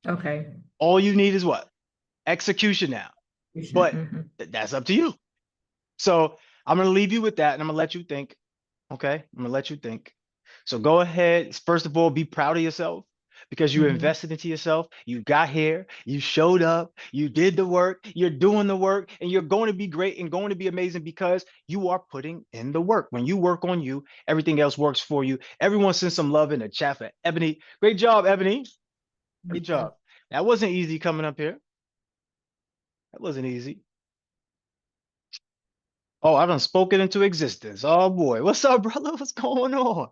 Okay. All you need is what? Execution now. But Mhm. that's up to you. So I'm going to leave you with that and I'm going to let you think. Okay. I'm going to let you think. So go ahead. First of all, be proud of yourself because you Mhm. invested into yourself. You got here, you showed up, you did the work, you're doing the work, and you're going to be great and going to be amazing because you are putting in the work. When you work on you, everything else works for you. Everyone send some love in the chat for Ebony. Great job, Ebony. Great job. That wasn't easy coming up here. That wasn't easy. Oh, I done spoken into existence. Oh boy. What's up, brother? What's going on?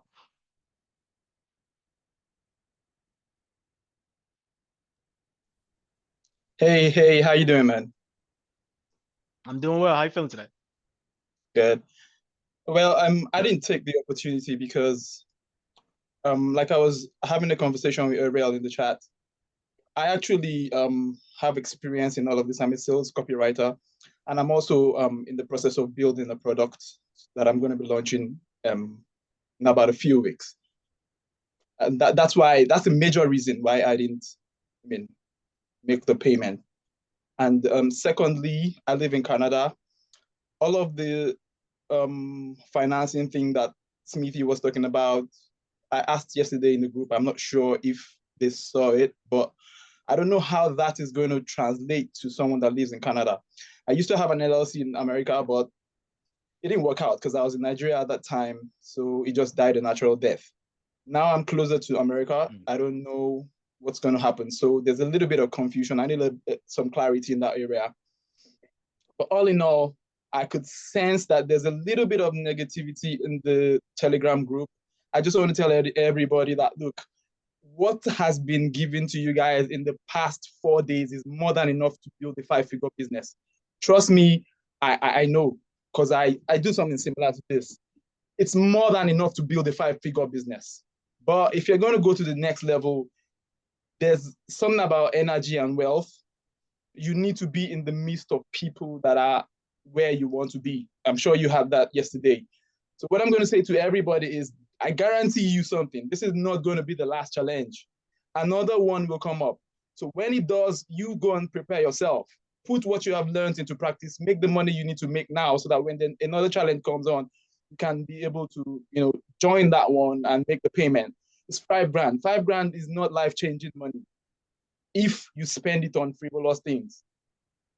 Hey, hey, how you doing, man? I'm doing well. How you feeling today? Good. Well, I Good. didn't take the opportunity because, like I was having a conversation with Ariel in the chat. I actually have experience in all of this. I'm a sales copywriter, and I'm also in the process of building a product that I'm going to be launching in about a few weeks. And that's a major reason why I didn't, I mean, make the payment. And secondly, I live in Canada. All of the financing thing that Smithy was talking about, I asked yesterday in the group. I'm not sure if they saw it, but I don't know how that is going to translate to someone that lives in Canada. I used to have an LLC in America, but it didn't work out because I was in Nigeria at that time. So it just died a natural death. Now I'm closer to America. Mm. I don't know what's going to happen. So there's a little bit of confusion. I need some clarity in that area. But all in all, I could sense that there's a little bit of negativity in the Telegram group. I just want to tell everybody that look, what has been given to you guys in the past 4 days is more than enough to build a five-figure business. Trust me, I know because I do something similar to this. It's more than enough to build a five-figure business. But if you're going to go to the next level, there's something about energy and wealth. You need to be in the midst of people that are where you want to be. I'm sure you had that yesterday. So what I'm going to say to everybody is, I guarantee you something. This is not going to be the last challenge. Another one will come up. So when it does, you go and prepare yourself. Put what you have learned into practice. Make the money you need to make now, so that when then another challenge comes on, you can be able to, join that one and make the payment. It's 5 grand. 5 grand is not life-changing money if you spend it on frivolous things.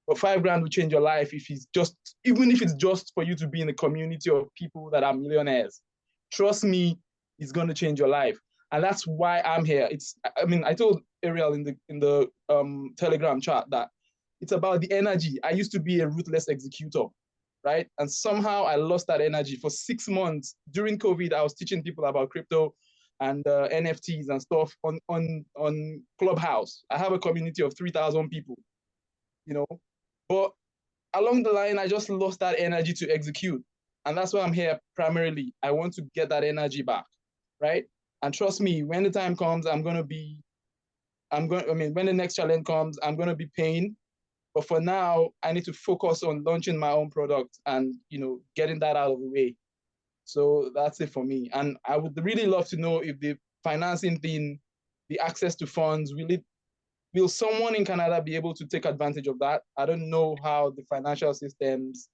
But 5 grand will change your life if it's just, even if it's just for you to be in a community of people that are millionaires. Trust me, it's going to change your life. And that's why I'm here. I told Ariel in the Telegram chat that it's about the energy. I used to be a ruthless executor, right? And somehow I lost that energy for 6 months. During COVID, I was teaching people about crypto and NFTs and stuff on Clubhouse. I have a community of 3,000 people, you know. But along the line, I just lost that energy to execute. And that's why I'm here primarily. I want to get that energy back, right? And trust me, when the time comes, when the next challenge comes, I'm going to be paying. But for now, I need to focus on launching my own product and, getting that out of the way. So that's it for me. And I would really love to know if the financing thing, the access to funds, will someone in Canada be able to take advantage of that? I don't know how the financial systems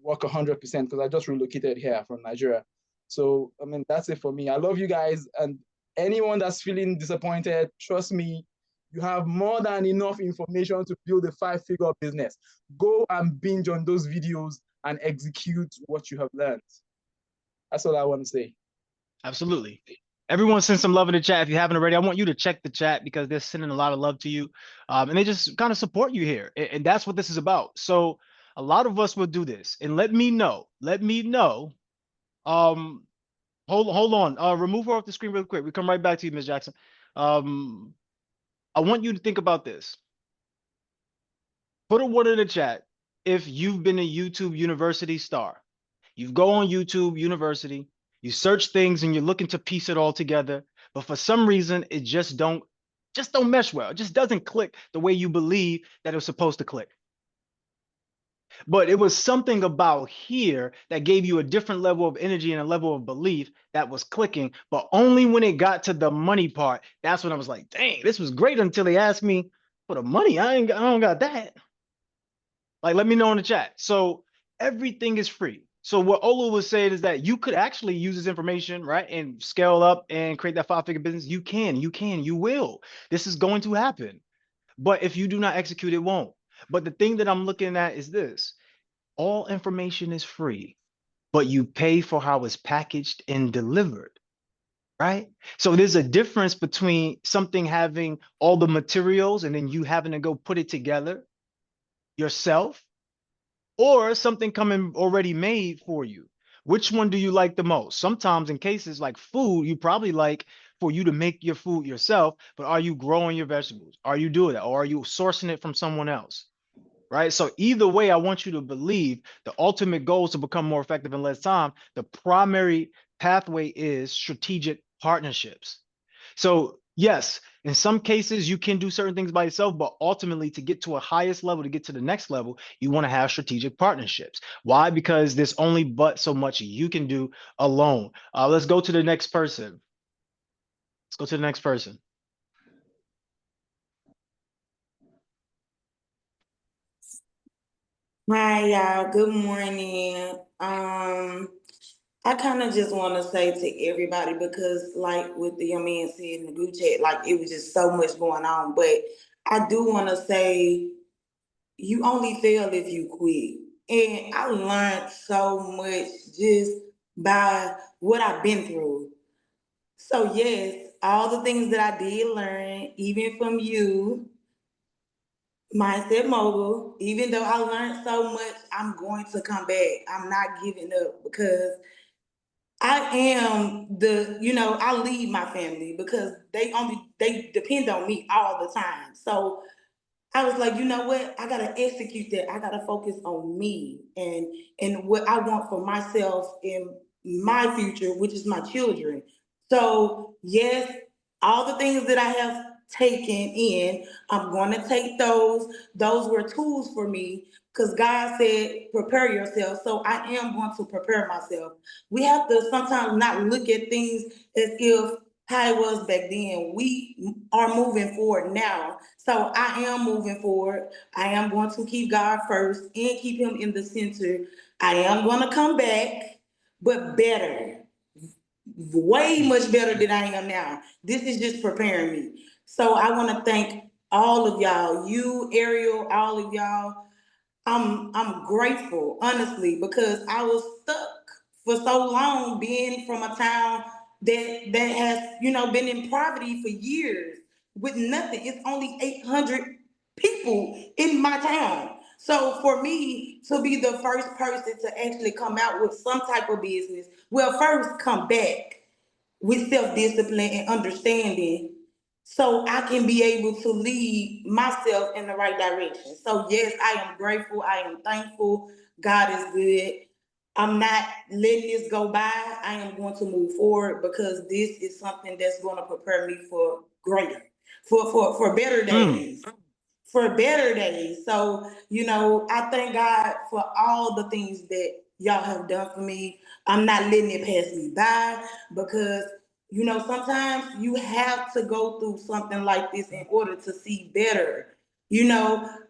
work 100% because I just relocated here from Nigeria. So, that's it for me. I love you guys. And anyone that's feeling disappointed, trust me, you have more than enough information to build a five-figure business. Go and binge on those videos and execute what you have learned. That's all I want to say. Absolutely. Everyone send some love in the chat if you haven't already. I want you to check the chat because they're sending a lot of love to you. And they just kind of support you here. And that's what this is about. So a lot of us will do this. And let me know. Let me know. Um, hold on. Remove her off the screen real quick. We come right back to you, Ms. Jackson. Um, I want you to think about this. Put a word in the chat if you've been a YouTube University star. You go on YouTube University, you search things and you're looking to piece it all together, but for some reason it just don't mesh well. It just doesn't click the way you believe that it was supposed to click. But it was something about here that gave you a different level of energy and a level of belief that was clicking. But only when it got to the money part, that's when I was like, dang, this was great until they asked me for the money. I don't got that. Like, let me know in the chat. So everything is free. So what Ola was saying is that you could actually use this information, right, and scale up and create that 5-figure business. You will. This is going to happen. But if you do not execute, it won't. But the thing that I'm looking at is this: all information is free, but you pay for how it's packaged and delivered, right? So there's a difference between something having all the materials and then you having to go put it together yourself, or something coming already made for you. Which one do you like the most? Sometimes in cases like food, you probably like for you to make your food yourself, but are you growing your vegetables? Are you doing that? Or are you sourcing it from someone else? Right? So either way, I want you to believe the ultimate goal is to become more effective in less time. The primary pathway is strategic partnerships. So yes, in some cases you can do certain things by yourself, but ultimately to get to a highest level, to get to the next level, you want to have strategic partnerships. Why? Because there's only but so much you can do alone. Let's go to the next person. Let's go to the next person. Hi, y'all. Good morning. I kind of just want to say to everybody because, like, what the young man said in the group chat, like, it was just so much going on. But I do want to say, you only fail if you quit. And I learned so much just by what I've been through. So, yes, all the things that I did learn, even from you, Mindset Mogul, even though I learned so much, I'm going to come back. I'm not giving up because I am I lead my family because they depend on me all the time. So I was like, you know what? I gotta execute that. I gotta focus on me and what I want for myself in my future, which is my children. So yes, all the things that I have taken in, I'm gonna take those. Those were tools for me because God said, prepare yourself. So I am going to prepare myself. We have to sometimes not look at things as if how it was back then. We are moving forward now. So I am moving forward. I am going to keep God first and keep him in the center. I am going to come back, but better, way much better than I am now. This is just preparing me. So I want to thank all of y'all, you, Ariel, all of y'all. I'm grateful, honestly, because I was stuck for so long being from a town that has, been in poverty for years with nothing. It's only 800 people in my town. So for me to be the first person to actually come out with some type of business, well, first come back with self-discipline and understanding so I can be able to lead myself in the right direction. So yes, I am grateful. I am thankful. God is good. I'm not letting this go by. I am going to move forward because this is something that's going to prepare me for greater, for better Mm, days, for better days. So, I thank God for all the things that y'all have done for me. I'm not letting it pass me by because, sometimes you have to go through something like this in order to see better,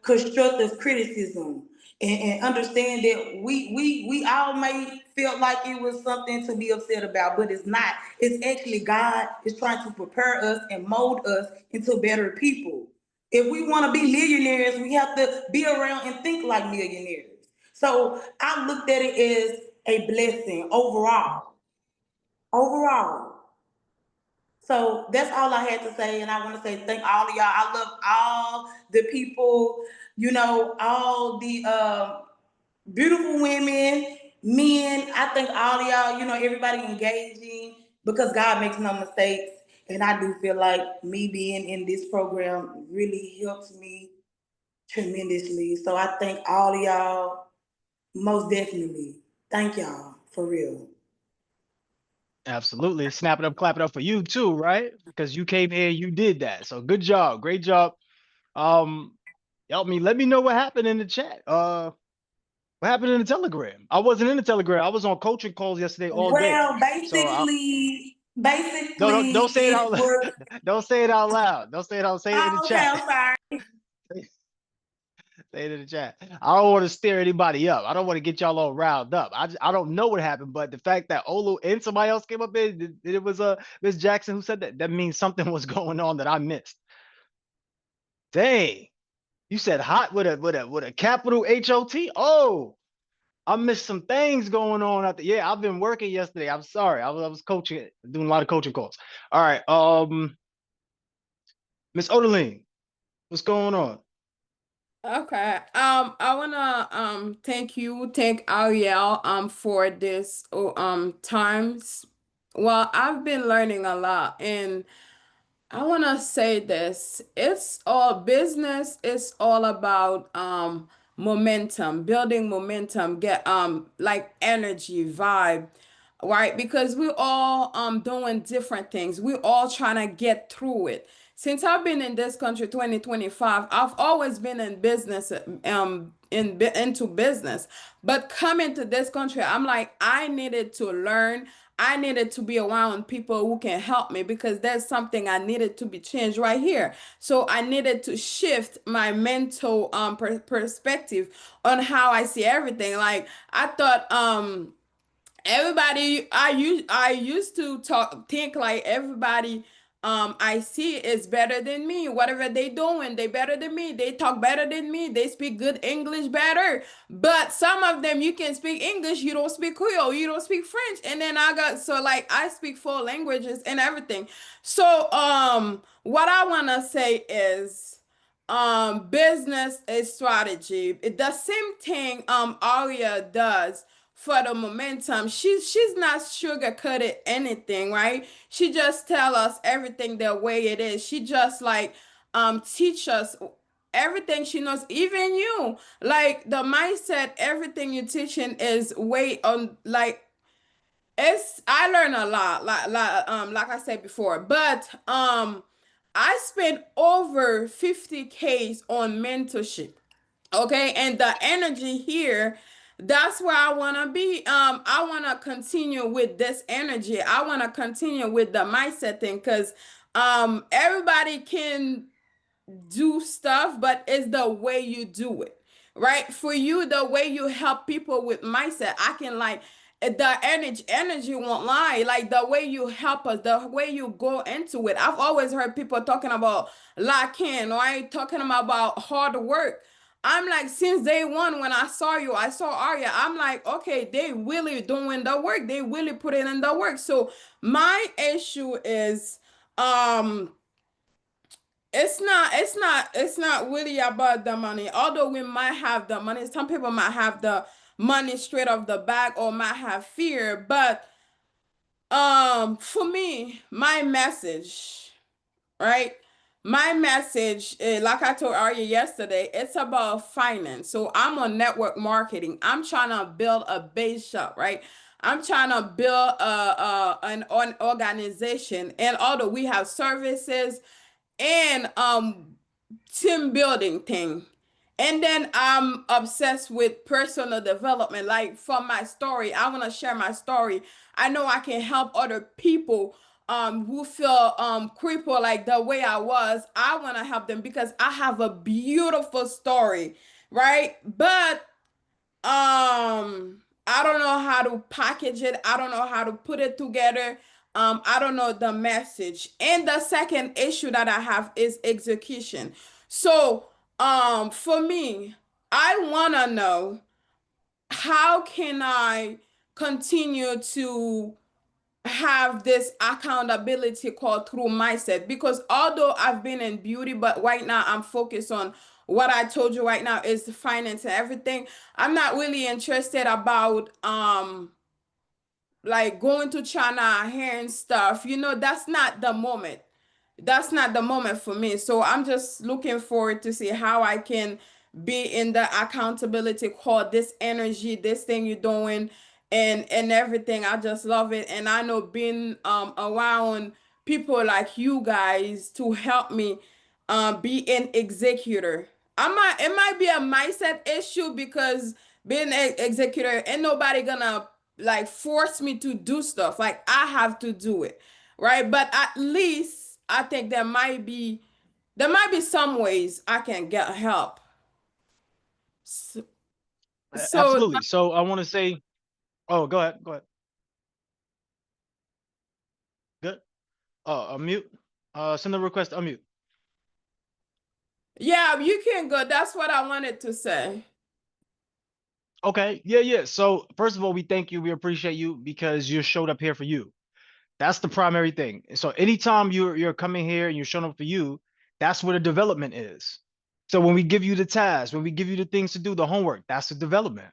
constructive criticism. And understand that we all may feel like it was something to be upset about, but it's not. It's actually God is trying to prepare us and mold us into better people. If we want to be millionaires, we have to be around and think like millionaires. So I looked at it as a blessing overall. Overall. So that's all I had to say. And I want to say thank all of y'all. I love all the people, all the beautiful women, men. I thank all of y'all, everybody engaging because God makes no mistakes. And I do feel like me being in this program really helps me tremendously. So I thank all of y'all most definitely. Thank y'all for real. absolutely. Snap it up, clap it up for you too, right? Because you came here, you did that. So good job, great job. Um, help me. Let me know what happened in the chat. What happened in the Telegram? I wasn't in the Telegram. I was on coaching calls yesterday all day. Well, So basically, don't say it it out was. don't say it out loud. Don't say it out. Say it in the Oh, okay, chat. I'm sorry. Say it in the chat. I don't want to stir anybody up. I don't want to get y'all all riled up. I don't know what happened, but the fact that Olu and somebody else came up in, it was Miss Jackson who said that. That means something was going on that I missed. Dang, you said hot with a capital HOT. Oh, I missed some things going on out there. Yeah, I've been working yesterday. I'm sorry. I was coaching, doing a lot of coaching calls. All right. Miss Odeline, what's going on? Okay. I wanna thank Ariel for this times. Well, I've been learning a lot, and I want to say this. It's all business. It's all about momentum, building momentum, get like energy, vibe, right? Because we're all doing different things. We're all trying to get through it. Since I've been in this country 2025, I've always been in business into business. But coming to this country, I'm like I needed to learn. I needed to be around people who can help me because there's something I needed to be changed right here. So I needed to shift my mental perspective on how I see everything. Like I thought everybody I used to think like everybody I see is better than me. Whatever they doing, they better than me. They talk better than me. They speak good English better. But some of them you can speak English, you don't speak Creole, you don't speak French. And then I got so like I speak four languages and everything. So what I wanna say is business is strategy. The same thing Aria does for the momentum. She's not sugarcoated anything, right? She just tell us everything the way it is. She just like teach us everything she knows, even you. Like the mindset, everything you're teaching is way on like it's I learn a lot, like I said before. But I spent over 50K on mentorship. Okay, and the energy here, that's where I want to be. I want to continue with this energy. I want to continue with the mindset thing because everybody can do stuff, but it's the way you do it, right? For you, the way you help people with mindset, I can like the energy won't lie. Like the way you help us, the way you go into it. I've always heard people talking about locking, right? Talking about hard work. I'm like, since day one, when I saw you, I saw Arya. I'm like, okay, they really doing the work. They really put in the work. So my issue is, um, it's not really about the money. Although we might have the money, some people might have the money straight off the back or might have fear. But for me, my message, right? My message, like I told Arya yesterday, it's about finance. So I'm on network marketing. I'm trying to build a base shop, right? I'm trying to build an organization. And although we have services and team building thing. And then I'm obsessed with personal development. Like for my story, I want to share my story. I know I can help other people who feel crippled like the way I was. I want to help them because I have a beautiful story, right? But I don't know how to package it. I don't know how to put it together. I don't know the message. And the second issue that I have is execution. So for me, I want to know how can I continue to have this accountability called through mindset, because although I've been in beauty, but right now I'm focused on what I told you right now is the finance and everything. I'm not really interested about like going to China here and stuff. That's not the moment. That's not the moment for me. So I'm just looking forward to see how I can be in the accountability call, this energy, this thing you're doing, and everything. I just love it. And I know being around people like you guys to help me be an executor. It might be a mindset issue because being an executor, ain't nobody gonna like force me to do stuff. Like I have to do it, right? But at least I think there might be some ways I can get help. So Absolutely. So I want to say, oh, go ahead. Go ahead. Good. Oh, unmute. Send a request to unmute. yeah, you can go. That's what I wanted to say. Okay. Yeah, yeah. So first of all, we thank you. We appreciate you because you showed up here for you. That's the primary thing. So anytime you're coming here and you're showing up for you, that's where the development is. So when we give you the tasks, when we give you the things to do, the homework, that's the development.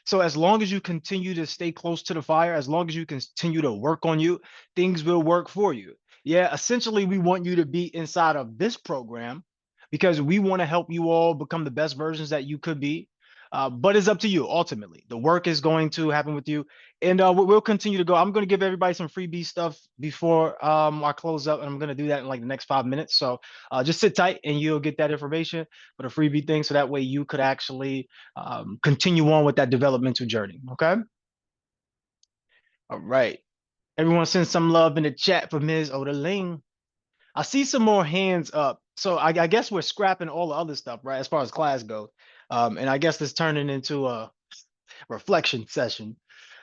So as long as you continue to stay close to the fire, as long as you continue to work on you, things will work for you. Yeah, essentially, we want you to be inside of this program because we want to help you all become the best versions that you could be. But it's up to you ultimately. The work is going to happen with you, and we'll continue to go. I'm going to give everybody some freebie stuff before I close up, and I'm going to do that in like the next 5 minutes. So just sit tight, and you'll get that information for the freebie thing, so that way you could actually continue on with that developmental journey. Okay. All right. Everyone send some love in the chat for Ms. Odaling. I see some more hands up. So I guess we're scrapping all the other stuff, right? As far as class goes. And I guess this turning into a reflection session.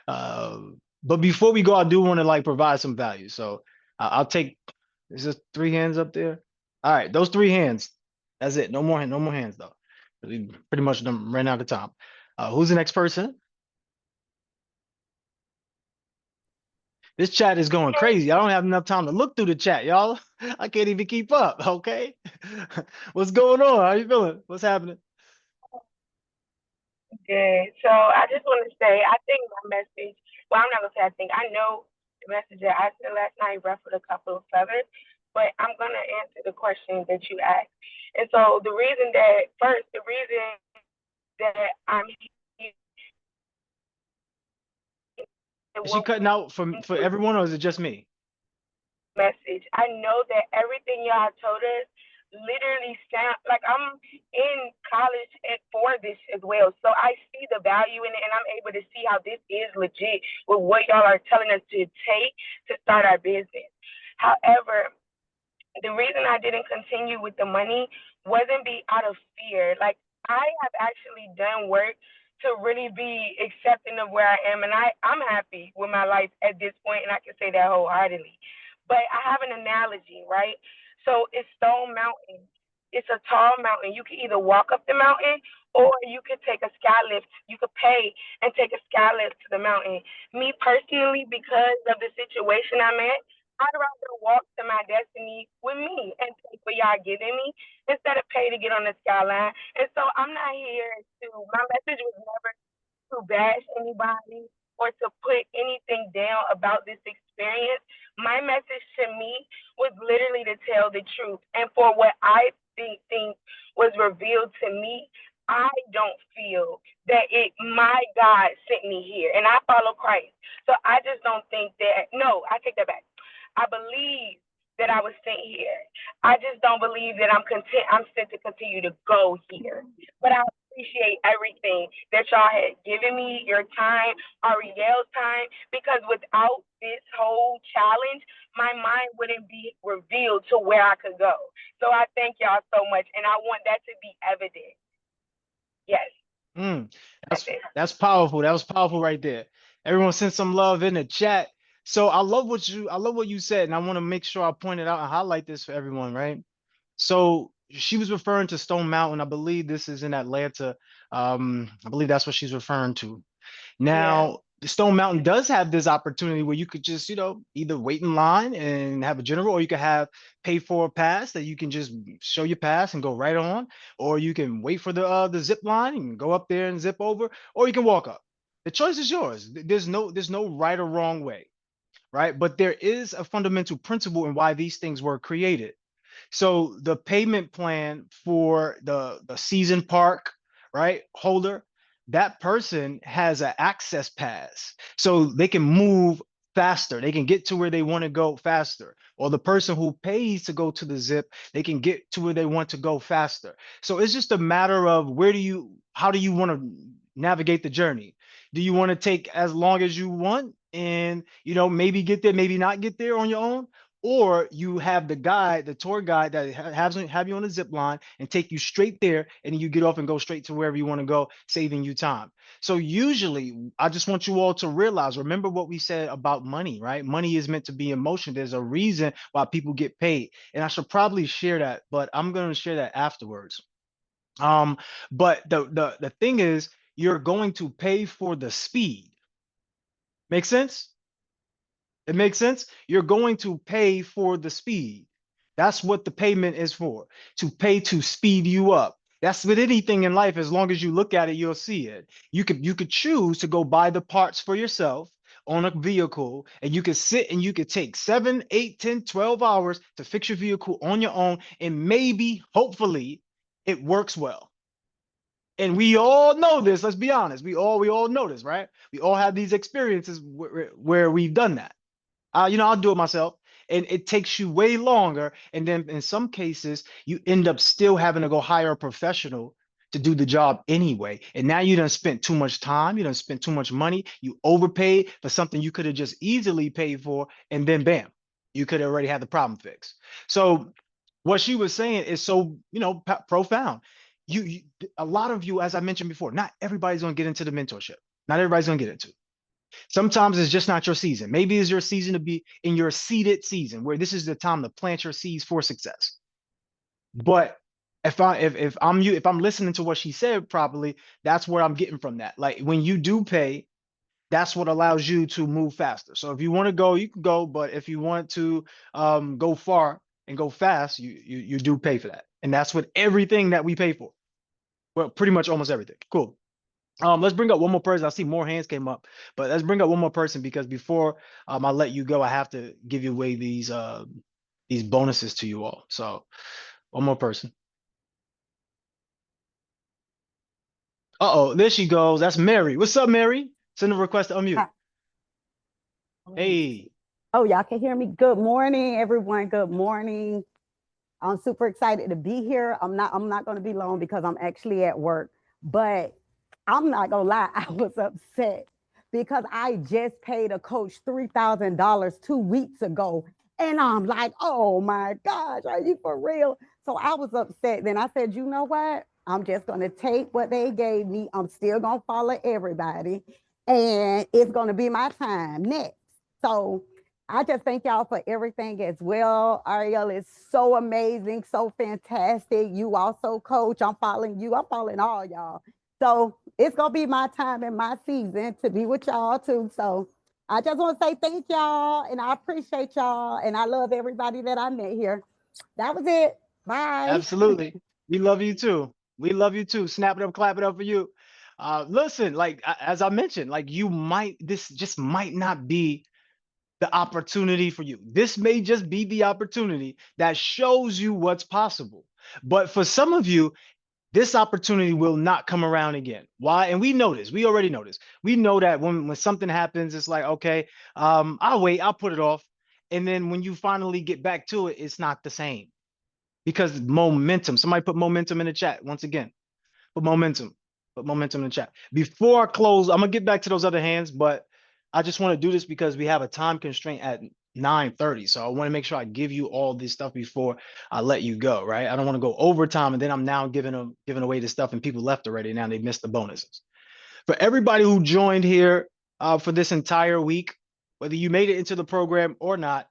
But before we go, I do want to like provide some value. So I'll take, is there 3 hands up there? All right, those 3 hands. That's it. No more hands though. We pretty much ran out of time. Who's the next person? This chat is going crazy. I don't have enough time to look through the chat, y'all. I can't even keep up. Okay. What's going on? How you feeling? What's happening? Good. So I just want to say, I think my message, well, I'm not going to say I think, I know the message that I said last night ruffled a couple of feathers, but I'm going to answer the question that you asked. And so the reason that I'm here. Is she cutting out for everyone, or is it just me? Message. I know that everything y'all told us literally sound like I'm in college for this as well. So I see the value in it, and I'm able to see how this is legit with what y'all are telling us to take to start our business. However, the reason I didn't continue with the money wasn't be out of fear. Like I have actually done work to really be accepting of where I am, and I'm happy with my life at this point, and I can say that wholeheartedly. But I have an analogy, right? So it's Stone Mountain. It's a tall mountain. You can either walk up the mountain or you could take a sky lift. You could pay and take a sky lift to the mountain. Me personally, because of the situation I'm in, I'd rather walk to my destiny with me and take what y'all giving me instead of pay to get on the skyline. And so I'm not here my message was never to bash anybody or to put anything down about this experience. My message to me was literally to tell the truth. And for what I think was revealed to me, I don't feel that my God sent me here, and I follow Christ. So I just don't think that, no, I take that back. I believe that I was sent here. I just don't believe that I'm sent to continue to go here. But I appreciate everything that y'all had given me, your time, Ariel's time, because without this whole challenge, my mind wouldn't be revealed to where I could go. So I thank y'all so much, and I want that to be evident. Yes. That's powerful. That was powerful right there. Everyone send some love in the chat. So I love what you said, and I want to make sure I point it out and highlight this for everyone, right? So she was referring to Stone Mountain. I believe this is in Atlanta. I believe that's what she's referring to. Now, the Stone Mountain does have this opportunity where you could just, either wait in line and have a general, or you could have pay for a pass that you can just show your pass and go right on, or you can wait for the zip line and go up there and zip over, or you can walk up. The choice is yours. There's no right or wrong way, right? But there is a fundamental principle in why these things were created. So the payment plan for the season park, right, holder, that person has an access pass, so they can move faster. They can get to where they want to go faster. Or the person who pays to go to the zip, they can get to where they want to go faster. So it's just a matter of how do you want to navigate the journey? Do you want to take as long as you want and, you know, maybe get there, maybe not get there on your own? Or you have the guide, the tour guide that have you on a zip line and take you straight there, and you get off and go straight to wherever you want to go, saving you time. So usually, I just want you all to realize, remember what we said about money, right? Money is meant to be in motion. There's a reason why people get paid. And I should probably share that, but I'm going to share that afterwards. But the thing is, you're going to pay for the speed. Make sense? It makes sense. You're going to pay for the speed. That's what the payment is for, to pay to speed you up. That's with anything in life. As long as you look at it, you'll see it. You could choose to go buy the parts for yourself on a vehicle, and you could sit and you could take 7, 8, 10, 12 hours to fix your vehicle on your own, and maybe, hopefully, it works well. And we all know this. Let's be honest. We all know this, right? We all have these experiences where we've done that. You know, I'll do it myself, and it takes you way longer. And then in some cases, you end up still having to go hire a professional to do the job anyway. And now you done spent too much time, you done spent too much money, you overpaid for something you could have just easily paid for, and then bam, you could have already had the problem fixed. So what she was saying is so, you know, profound. A lot of you, as I mentioned before, not everybody's gonna get into the mentorship. Not everybody's gonna get into it. Sometimes it's just not your season. Maybe it's your season to be in your seeded season, where this is the time to plant your seeds for success. But if I'm listening to what she said properly, that's where I'm getting from that. Like when you do pay, that's what allows you to move faster. So if you want to go, you can go. But if you want to go far and go fast, you do pay for that. And that's with everything that we pay for. Well, pretty much almost everything. Cool. Let's bring up one more person. I see more hands came up, but let's bring up one more person, because before I let you go, I have to give you away these bonuses to you all. So one more person. Uh-oh, there she goes. That's Mary. What's up, Mary? Send a request to unmute. Hi. Hey. Oh, y'all can hear me? Good morning, everyone. Good morning. I'm super excited to be here. I'm not going to be long because I'm actually at work, but I'm not gonna lie, I was upset because I just paid a coach $3,000 2 weeks ago. And I'm like, oh my gosh, are you for real? So I was upset. Then I said, you know what? I'm just gonna take what they gave me. I'm still gonna follow everybody. And it's gonna be my time next. So I just thank y'all for everything as well. Ariel is so amazing, so fantastic. You also, coach. I'm following you. I'm following all y'all. So it's gonna be my time and my season to be with y'all too. So I just want to say thank y'all, and I appreciate y'all, and I love everybody that I met here. That was it. Bye. Absolutely. We love you too. We love you too. Snap it up, clap it up for you. Listen, like as I mentioned, like this just might not be the opportunity for you. This may just be the opportunity that shows you what's possible. But for some of you, this opportunity will not come around again. Why? And we know this. We already know this. We know that when something happens, it's like, okay, I'll wait, I'll put it off. And then when you finally get back to it, it's not the same. Because momentum, somebody put momentum in the chat once again. Put momentum in the chat. Before I close, I'm gonna get back to those other hands, but I just want to do this because we have a time constraint at 9:30. So I want to make sure I give you all this stuff before I let you go, right? I don't want to go overtime and then I'm now giving away this stuff and people left already. Now they missed the bonuses. For everybody who joined here for this entire week, whether you made it into the program or not,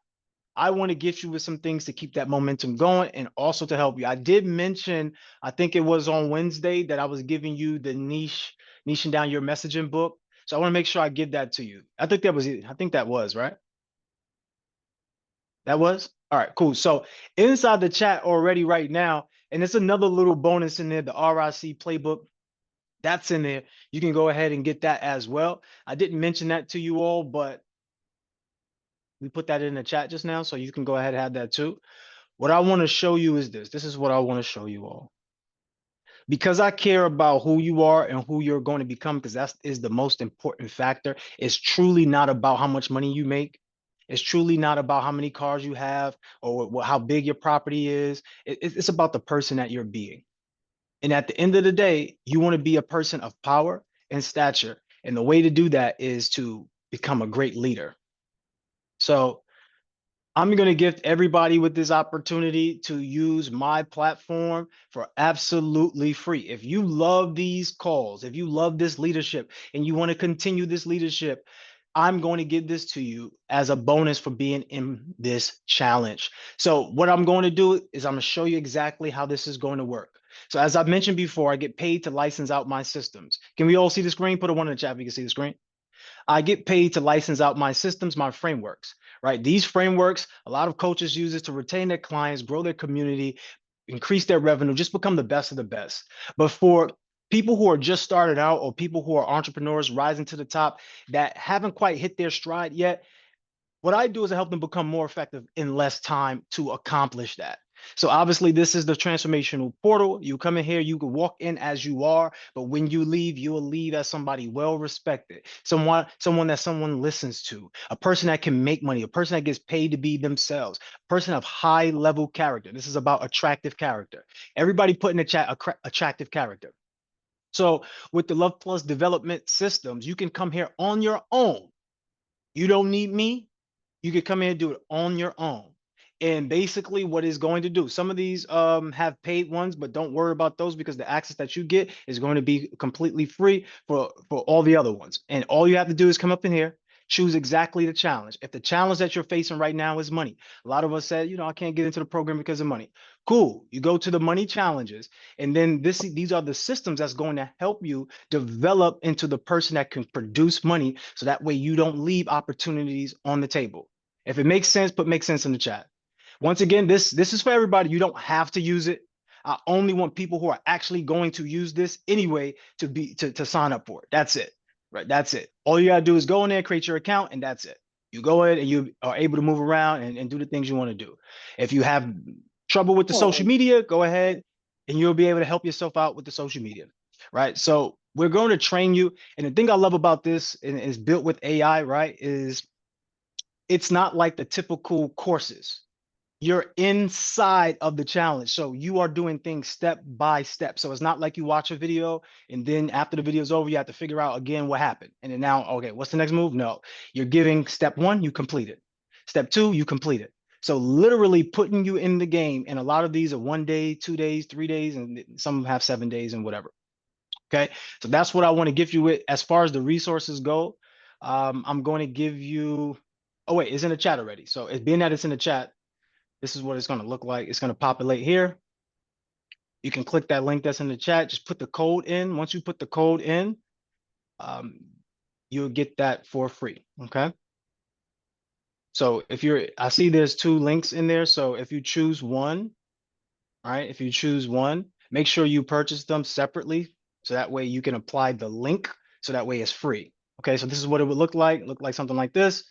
I want to get you with some things to keep that momentum going and also to help you. I did mention, I think it was on Wednesday, that I was giving you the niching down your messaging book. So I want to make sure I give that to you. I think that was it. I think that was, right? That was? All right, cool. So inside the chat already right now, and there's another little bonus in there, the RIC playbook. That's in there. You can go ahead and get that as well. I didn't mention that to you all, but we put that in the chat just now, so you can go ahead and have that too. What I want to show you is this. This is what I want to show you all. Because I care about who you are and who you're going to become, because that is the most important factor. It's truly not about how much money you make. It's truly not about how many cars you have or how big your property is. It's about the person that you're being. And at the end of the day, you want to be a person of power in stature. And the way to do that is to become a great leader. So I'm going to gift everybody with this opportunity to use my platform for absolutely free. If you love these calls, if you love this leadership and you want to continue this leadership, I'm going to give this to you as a bonus for being in this challenge. So what I'm going to do is I'm going to show you exactly how this is going to work. So as I mentioned before, I get paid to license out my systems. Can we all see the screen? Put a 1 in the chat if you can see the screen. I get paid to license out my systems, my frameworks, right? These frameworks, a lot of coaches use it to retain their clients, grow their community, increase their revenue, just become the best of the best. But for people who are just started out or people who are entrepreneurs rising to the top that haven't quite hit their stride yet, what I do is I help them become more effective in less time to accomplish that. So obviously this is the transformational portal. You come in here, you can walk in as you are, but when you leave, you will leave as somebody well-respected, someone that someone listens to, a person that can make money, a person that gets paid to be themselves, a person of high level character. This is about attractive character. Everybody put in the chat attractive character. So with the Love Plus development systems, you can come here on your own. You don't need me. You could come in and do it on your own. And basically what it's going to do, some of these have paid ones, but don't worry about those because the access that you get is going to be completely free for all the other ones. And all you have to do is come up in here, choose exactly the challenge. If the challenge that you're facing right now is money, a lot of us said, you know, I can't get into the program because of money. Cool. You go to the money challenges, and then these are the systems that's going to help you develop into the person that can produce money. So that way you don't leave opportunities on the table. If it makes sense, put make sense in the chat. Once again, this is for everybody. You don't have to use it. I only want people who are actually going to use this anyway to sign up for it. That's it. Right. That's it. All you gotta do is go in there, create your account, and that's it. You go in and you are able to move around and do the things you want to do. If you have trouble with the social media, go ahead and you'll be able to help yourself out with the social media. Right. So we're going to train you. And the thing I love about this and is built with AI, right, is it's not like the typical courses. You're inside of the challenge. So you are doing things step by step. So it's not like you watch a video and then after the video is over, you have to figure out again what happened. And then now, okay, what's the next move? No, you're giving step 1, you complete it. Step 2, you complete it. So literally putting you in the game. And a lot of these are 1 day, 2 days, 3 days, and some have 7 days and whatever. Okay, so that's what I want to give you with as far as the resources go. I'm going to give you, oh wait, it's in the chat already. So it's being that it's in the chat, this is what it's going to look like. It's going to populate here. You can click that link that's in the chat. Just put the code in. Once you put the code in, you'll get that for free. Okay. So if I see there's 2 links in there. So if you choose one, all right, if you choose one, make sure you purchase them separately. So that way you can apply the link. So that way it's free. Okay. So this is what it would look like something like this.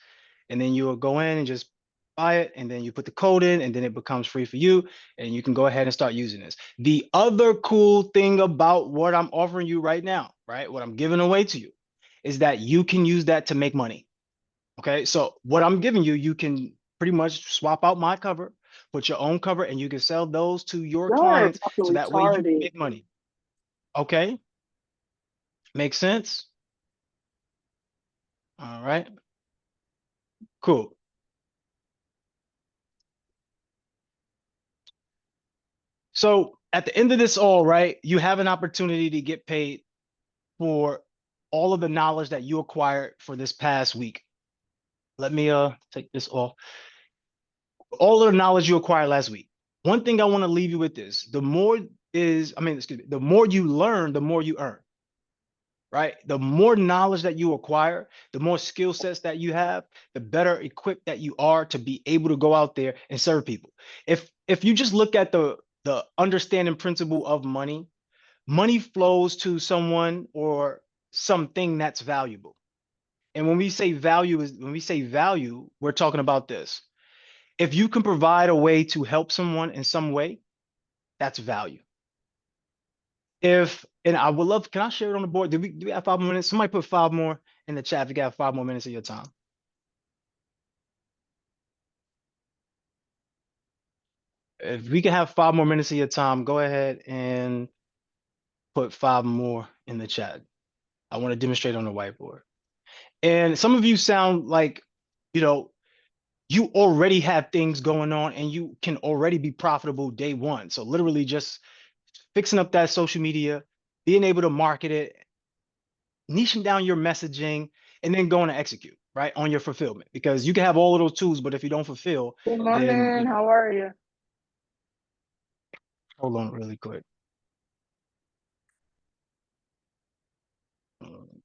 And then you will go in and just buy it, and then you put the code in, and then it becomes free for you, and you can go ahead and start using this. The other cool thing about what I'm offering you right now, right, what I'm giving away to you, is that you can use that to make money. Okay, so what I'm giving you, you can pretty much swap out my cover, put your own cover, and you can sell those to your clients, so that way you can make money. Okay, makes sense? All right, cool. So at the end of this all, right, you have an opportunity to get paid for all of the knowledge that you acquired for this past week. Let me take this off. All of the knowledge you acquired last week. One thing I want to leave you with is the more you learn, the more you earn. Right? The more knowledge that you acquire, the more skill sets that you have, the better equipped that you are to be able to go out there and serve people. If you just look at the understanding principle of money, money flows to someone or something that's valuable. And when we say value, we're talking about this. If you can provide a way to help someone in some way, that's value. And I would love, can I share it on the board? Do we have 5 more minutes? Somebody put 5 more in the chat if you got 5 more minutes of your time. If we can have 5 more minutes of your time, go ahead and put 5 more in the chat. I want to demonstrate on the whiteboard. And some of you sound like, you know, you already have things going on and you can already be profitable day one. So literally just fixing up that social media, being able to market it, niching down your messaging, and then going to execute, right, on your fulfillment. Because you can have all of those tools, but if you don't fulfill, Good then morning. How are you? hold on really quick.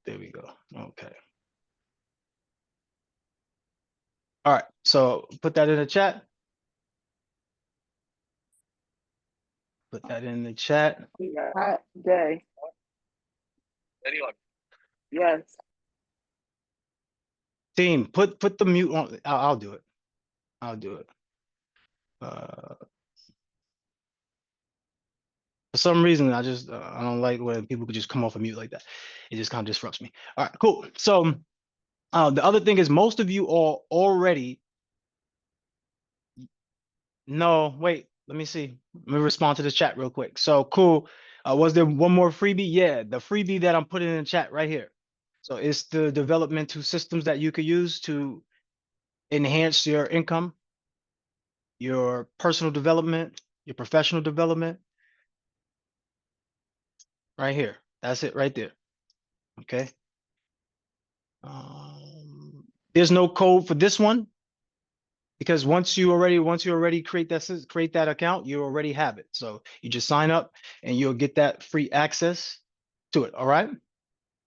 There we go. Okay. All right. So put that in the chat. Put that in the chat. Hot day. Yes. Team, put the mute on. I'll do it. I'll do it. For some reason, I don't like when people could just come off a mute like that. It just kind of disrupts me. All right, cool. So the other thing is most of you are already. No, wait, let me see. Let me respond to the chat real quick. So cool. Was there one more freebie? Yeah, the freebie that I'm putting in the chat right here. So it's the developmental systems that you could use to enhance your income, your personal development, your professional development. Right here. That's it right there. Okay. There's no code for this one because once you already create that account, you already have it. So you just sign up and you'll get that free access to it. All right.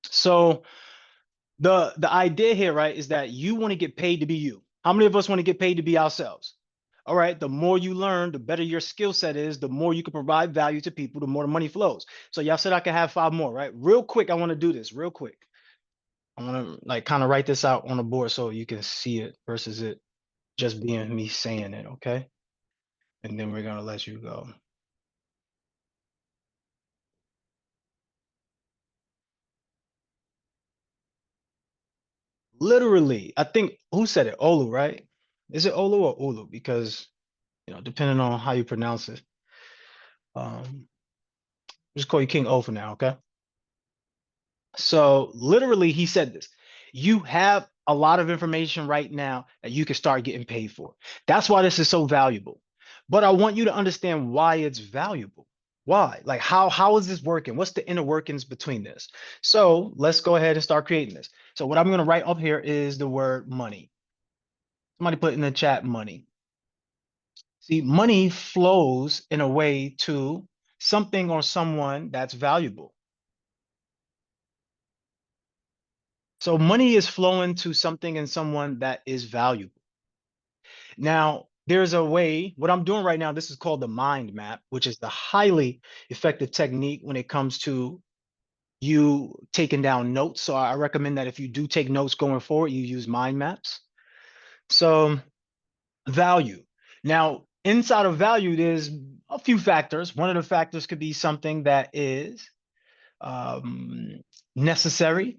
So the idea here, right, is that you want to get paid to be you. How many of us want to get paid to be ourselves? All right. The more you learn, the better your skill set is, the more you can provide value to people, the more the money flows. So y'all said I could have 5 more, right? Real quick, I want to do this real quick. I want to like kind of write this out on the board so you can see it versus it just being me saying it, okay? And then we're gonna let you go. Literally, I think who said it? Olu, right? Is it Olu or Ulu? Because depending on how you pronounce it. Just call you King O for now, okay? So literally, he said this. You have a lot of information right now that you can start getting paid for. That's why this is so valuable. But I want you to understand why it's valuable. Why? Like how is this working? What's the inner workings between this? So let's go ahead and start creating this. So what I'm going to write up here is the word money. Somebody put in the chat money. See, money flows in a way to something or someone that's valuable. So money is flowing to something and someone that is valuable. Now, there's a way, what I'm doing right now, this is called the mind map, which is the highly effective technique when it comes to you taking down notes. So I recommend that if you do take notes going forward, you use mind maps. So value. Now, inside of value, there's a few factors. One of the factors could be something that is necessary.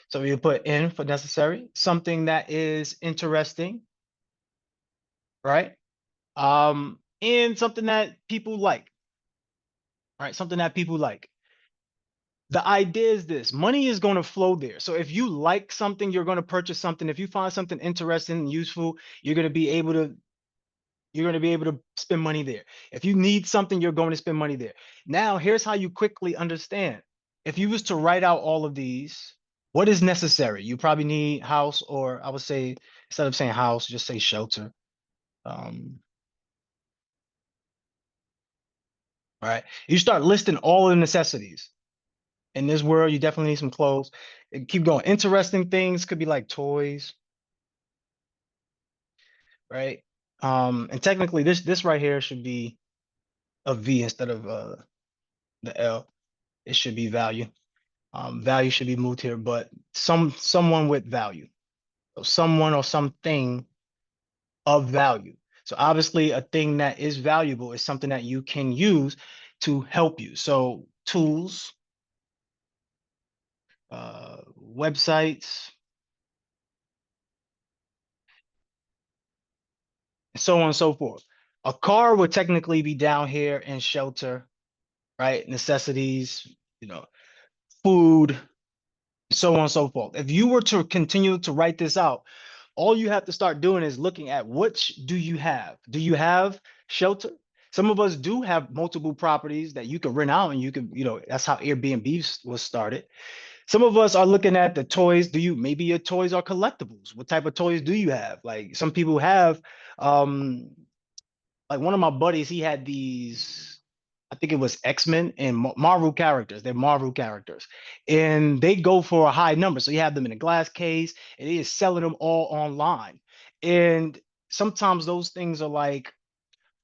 So you put in for necessary, something that is interesting, right? And something that people like, right? Something that people like. The idea is this: money is going to flow there. So if you like something, you're going to purchase something. If you find something interesting and useful, you're going to be able to spend money there. If you need something, you're going to spend money there. Now, here's how you quickly understand. If you was to write out all of these, what is necessary? You probably need house, or I would say, instead of saying house, just say shelter. Right? You start listing all the necessities. In this world, you definitely need some clothes. And keep going. Interesting things could be like toys, right? And technically, this right here should be a V instead of the L. It should be value. Value should be moved here, but someone with value. So someone or something of value. So obviously, a thing that is valuable is something that you can use to help you. So tools, websites, so on and so forth. A car would technically be down here in shelter, right? Necessities, food, so on and so forth. If you were to continue to write this out, all you have to start doing is looking at which do you have? Do you have shelter? Some of us do have multiple properties that you can rent out and you can, that's how Airbnb was started. Some of us are looking at the toys. Maybe your toys are collectibles. What type of toys do you have? Like some people have, like one of my buddies, he had these, I think it was X-Men and Marvel characters. They're Marvel characters. And they go for a high number. So you have them in a glass case and he is selling them all online. And sometimes those things are like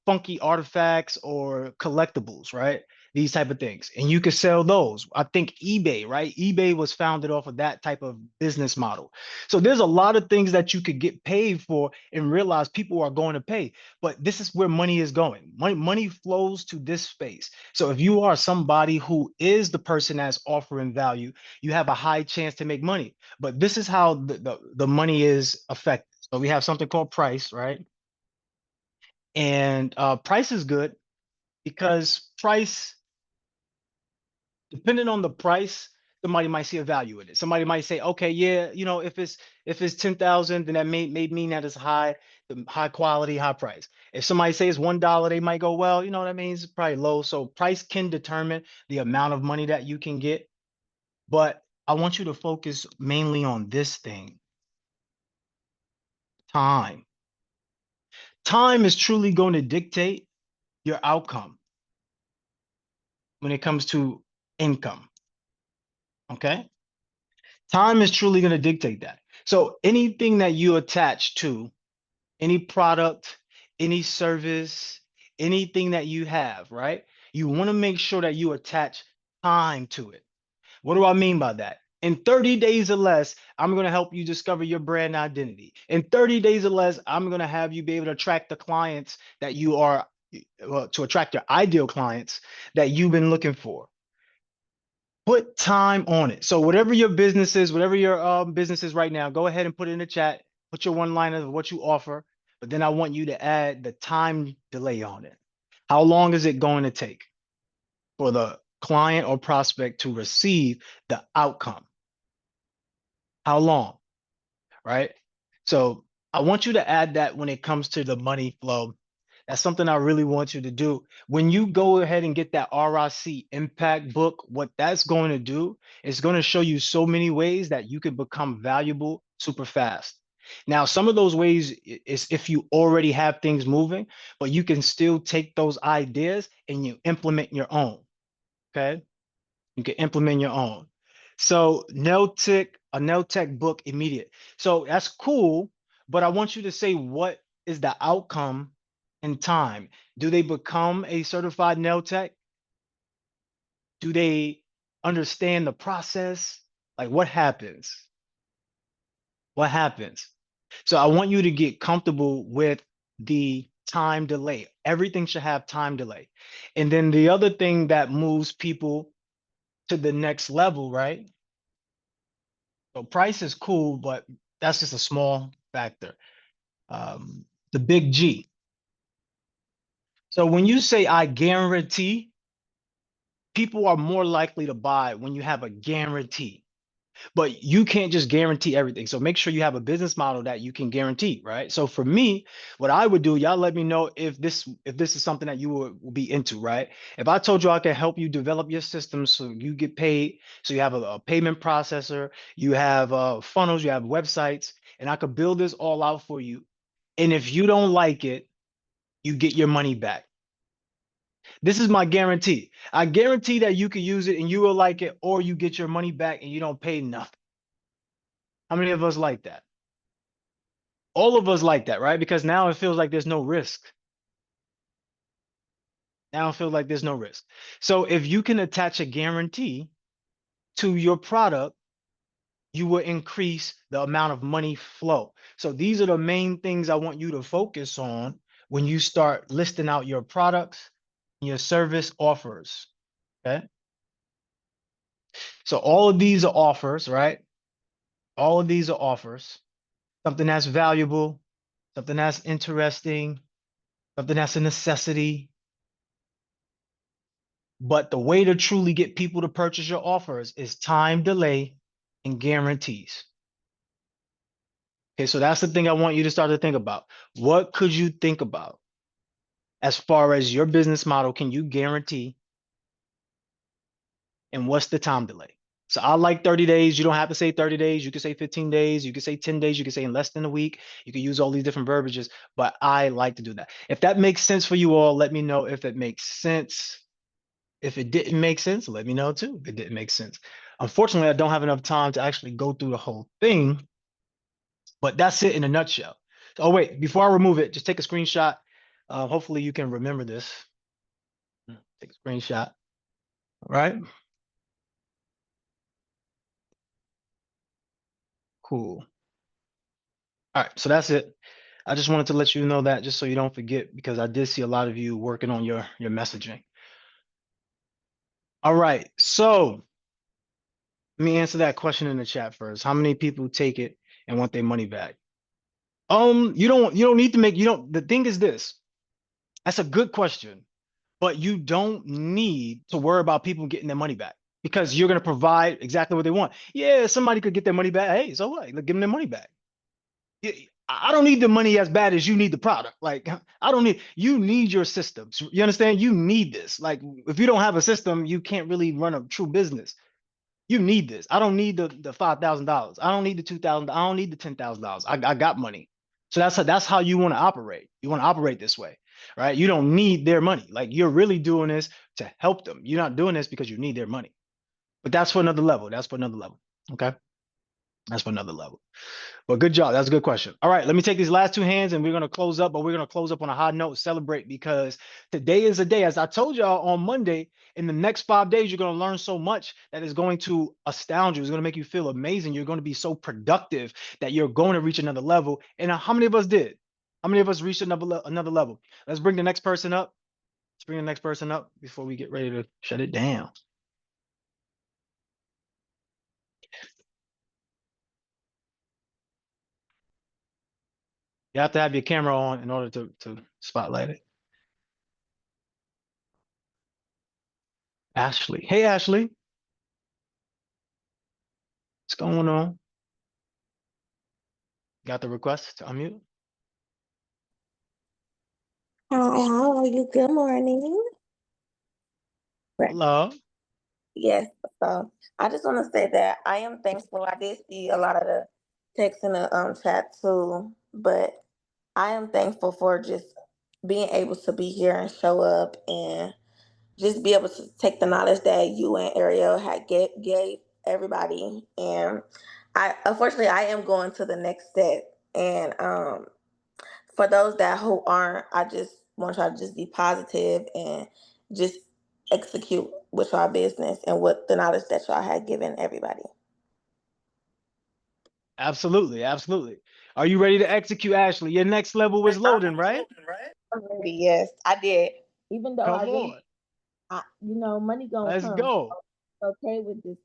funky artifacts or collectibles, right? These type of things. And you could sell those. I think eBay, right? eBay was founded off of that type of business model. So there's a lot of things that you could get paid for and realize people are going to pay. But this is where money is going. Money flows to this space. So if you are somebody who is the person that's offering value, you have a high chance to make money. But this is how the money is affected. So we have something called price, right? And price is good because price, depending on the price, somebody might see a value in it. Somebody might say, okay, yeah, if it's 10,000, then that may mean that it's high quality, high price. If somebody says $1, they might go, well, you know what I mean? It's probably low. So price can determine the amount of money that you can get. But I want you to focus mainly on this thing. Time. Time is truly going to dictate your outcome when it comes to income. Okay? Time is truly going to dictate that. So anything that you attach to, any product, any service, anything that you have, right? You want to make sure that you attach time to it. What do I mean by that? In 30 days or less, I'm going to help you discover your brand identity. In 30 days or less, I'm going to have you be able to attract the clients that you are, to attract your ideal clients that you've been looking for. Put time on it. So whatever your business is, whatever your business is right now, go ahead and put it in the chat. Put your one liner of what you offer, but then I want you to add the time delay on it. How long is it going to take for the client or prospect to receive the outcome? How long, right? So I want you to add that when it comes to the money flow. That's something I really want you to do. When you go ahead and get that RIC impact book, what that's going to do is going to show you so many ways that you can become valuable super fast. Now, some of those ways is if you already have things moving, but you can still take those ideas and you implement your own. Okay. You can implement your own. So a Nailtech book immediate. So that's cool, but I want you to say what is the outcome in time. Do they become a certified nail tech? Do they understand the process? Like what happens? What happens? So I want you to get comfortable with the time delay. Everything should have time delay. And then the other thing that moves people to the next level, right? So price is cool, but that's just a small factor. The big G. So when you say I guarantee, people are more likely to buy when you have a guarantee. But you can't just guarantee everything. So make sure you have a business model that you can guarantee, right? So for me, what I would do, y'all let me know if this is something that you will be into, right? If I told you I can help you develop your system so you get paid, so you have a payment processor, you have funnels, you have websites, and I could build this all out for you. And if you don't like it, you get your money back. This is my guarantee. I guarantee that you can use it and you will like it, or you get your money back and you don't pay nothing. How many of us like that? All of us like that, right? Because now it feels like there's no risk. Now it feels like there's no risk. So if you can attach a guarantee to your product, you will increase the amount of money flow. So these are the main things I want you to focus on when you start listing out your products, your service offers, okay? So all of these are offers, right? All of these are offers. Something that's valuable, something that's interesting, something that's a necessity. But the way to truly get people to purchase your offers is time delay and guarantees. Okay, so that's the thing I want you to start to think about. What could you think about as far as your business model can you guarantee? And what's the time delay? So I like 30 days. You don't have to say 30 days. You can say 15 days. You can say 10 days. You can say in less than a week. You can use all these different verbiages, but I like to do that. If that makes sense for you all, let me know if it makes sense. If it didn't make sense, let me know too. If it didn't make sense. Unfortunately, I don't have enough time to actually go through the whole thing, but that's it in a nutshell. Oh, wait, before I remove it, just take a screenshot. Hopefully you can remember this. Take a screenshot, all right? Cool. All right, so that's it. I just wanted to let you know that just so you don't forget, because I did see a lot of you working on your messaging. All right, so let me answer that question in the chat first. How many people take it and want their money back? You don't need to make, the thing is this, that's a good question, but you don't need to worry about people getting their money back because you're going to provide exactly what they want. Yeah, somebody could get their money back. Hey, so what? Like, give them their money back. I don't need the money as bad as you need the product. Like, you need your systems. You understand? You need this. Like, if you don't have a system, you can't really run a true business. You need this. I don't need the $5,000. I don't need the $2,000. I don't need the $10,000. I got money. So that's how you want to operate. You want to operate this way, right? You don't need their money. Like, you're really doing this to help them. You're not doing this because you need their money. But that's for another level. That's for another level. Okay. That's for another level. But good job. That's a good question. All right, let me take these last two hands and we're going to close up, but we're going to close up on a high note, celebrate, because today is a day, as I told y'all on Monday, in the next 5 days, you're going to learn so much that is going to astound you. It's going to make you feel amazing. You're going to be so productive that you're going to reach another level. And how many of us did? How many of us reached another level? Let's bring the next person up. Let's bring the next person up before we get ready to shut it down. You have to have your camera on in order to spotlight it. Ashley. Hey, Ashley. What's going on? Got the request to unmute? Hi, how are you? Good morning. Right. Hello. Yes, so I just want to say that I am thankful. I did see a lot of the text in the chat too, but I am thankful for just being able to be here and show up and just be able to take the knowledge that you and Ariel had gave everybody. And unfortunately I am going to the next step. And for those that who aren't, I just want y'all to just be positive and just execute with y'all business and with the knowledge that y'all had given everybody. Absolutely, absolutely. Are you ready to execute, Ashley? Your next level is loading, right? I'm ready, yes, I did. Even though Come on. money gonna Let's come. go. Okay with just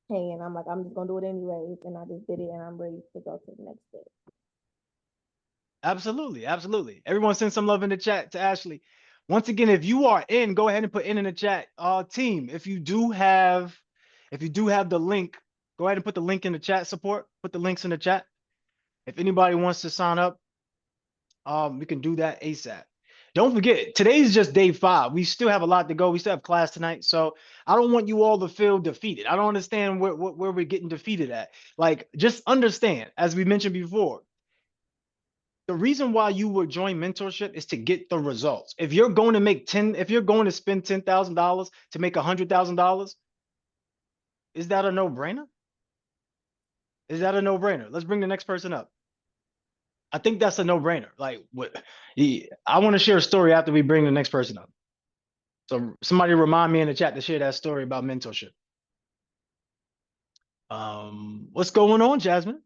paying. I'm like, I'm just gonna do it anyways, and I just did it, and I'm ready to go to the next step. Absolutely, absolutely. Everyone send some love in the chat to Ashley. Once again, if you are in, go ahead and put in the chat. Team, if you do have the link, go ahead and put the link in the chat. Support, put the links in the chat. If anybody wants to sign up, we can do that ASAP. Don't forget, today's just day 5. We still have a lot to go. We still have class tonight. So I don't want you all to feel defeated. I don't understand where we're getting defeated at. Like, just understand, as we mentioned before, the reason why you would join mentorship is to get the results. If you're going to if you're going to spend $10,000 to make $100,000, is that a no-brainer? Is that a no-brainer? Let's bring the next person up. I think that's a no-brainer. Like, I want to share a story after we bring the next person up. So somebody remind me in the chat to share that story about mentorship. What's going on, Jasmine?